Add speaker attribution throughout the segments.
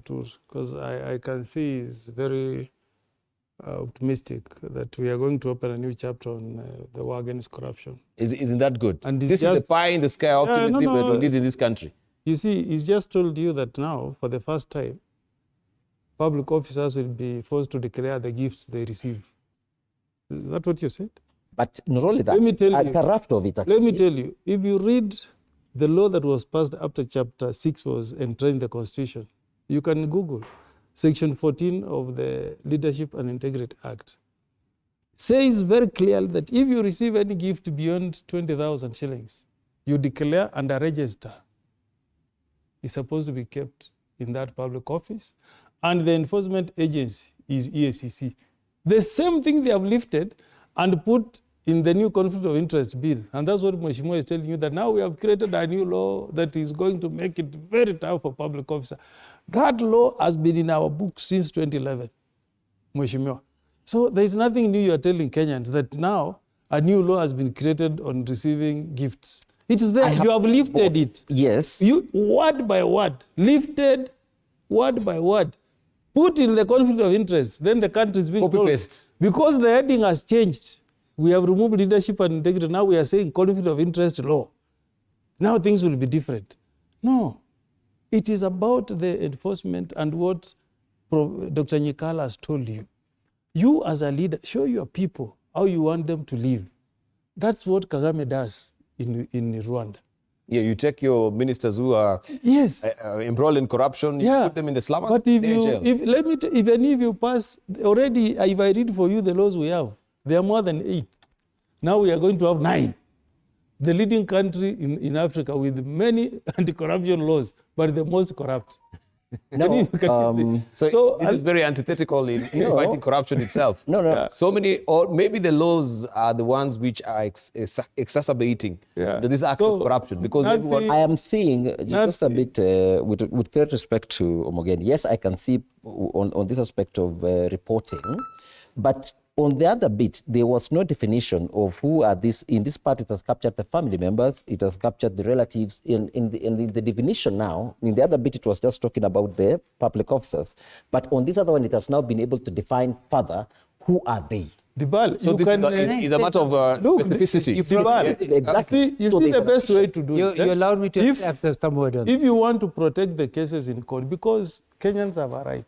Speaker 1: Gatur, because I can see he's very optimistic that we are going to open a new chapter on the war against corruption.
Speaker 2: Isn't that good?
Speaker 1: And
Speaker 2: this is the pie in the sky optimism that we need in this country.
Speaker 1: You see, he's just told you that now, for the first time, public officers will be forced to declare the gifts they receive. Is that what you said?
Speaker 3: But not only that,
Speaker 1: let me tell you,
Speaker 3: a raft of it.
Speaker 1: Let me tell you, if you read the law that was passed after Chapter 6 was entrenched in the Constitution, you can Google Section 14 of the Leadership and Integrity Act. Says very clearly that if you receive any gift beyond 20,000 shillings, you declare and register. It's supposed to be kept in that public office. And the enforcement agency is EACC. The same thing they have lifted and put in the new conflict of interest bill. And that's what Mheshimiwa is telling you, that now we have created a new law that is going to make it very tough for public officers. That law has been in our book since 2011, Mheshimiwa. So there is nothing new you are telling Kenyans, that now a new law has been created on receiving gifts. It is there. You have lifted it.
Speaker 3: Yes.
Speaker 1: You, word by word, lifted word by word. Put in the conflict of interest, then the country is being told. Because the heading has changed. We have removed leadership and integrity. Now we are saying conflict of interest law. Now things will be different. No. It is about the enforcement and what Dr. Nyikala has told you. You as a leader, show your people how you want them to live. That's what Kagame does in Rwanda.
Speaker 2: Yeah, you take your ministers who are embroiled in corruption, you put them in the slums,
Speaker 1: but if even if you pass, already, if I read for you the laws we have, there are more than 8. Now we are going to have 9. The leading country in Africa with many anti-corruption laws, but the most corrupt.
Speaker 3: No,
Speaker 2: so this is very antithetical in fighting corruption itself.
Speaker 3: No.
Speaker 2: So many, or maybe the laws are the ones which are exacerbating this act of corruption. Because everyone...
Speaker 3: I am seeing just a bit, with great respect to Omogeni, yes, I can see on this aspect of reporting, but on the other bit, there was no definition of who are these. In this part, it has captured the family members, it has captured the relatives. In the definition now, in the other bit, it was just talking about the public officers. But on this other one, it has now been able to define further who are they.
Speaker 2: So this is a matter of specificity.
Speaker 1: Exactly. You see the best way to do it.
Speaker 4: You allowed me to accept some word on
Speaker 1: if you want to protect the cases in court, because Kenyans have a right.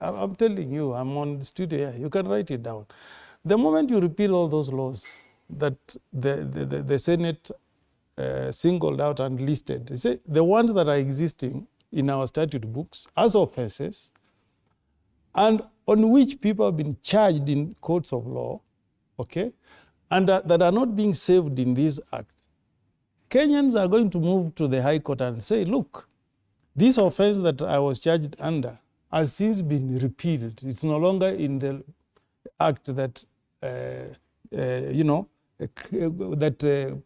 Speaker 1: I'm telling you, I'm on the studio here. You can write it down. The moment you repeal all those laws that the Senate singled out and listed, the ones that are existing in our statute books as offenses and on which people have been charged in courts of law, okay, and that are not being saved in this act, Kenyans are going to move to the High Court and say, look, this offense that I was charged under has since been repealed. It's no longer in the act that,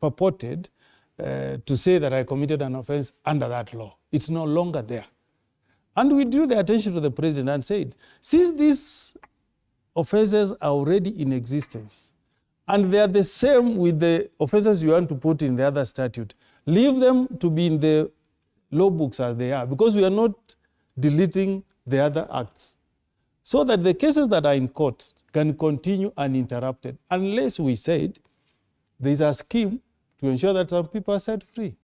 Speaker 1: purported to say that I committed an offense under that law. It's no longer there. And we drew the attention to the president and said, since these offenses are already in existence, and they are the same with the offenses you want to put in the other statute, leave them to be in the law books as they are, because we are not deleting the other acts, so that the cases that are in court can continue uninterrupted, unless we said there is a scheme to ensure that some people are set free.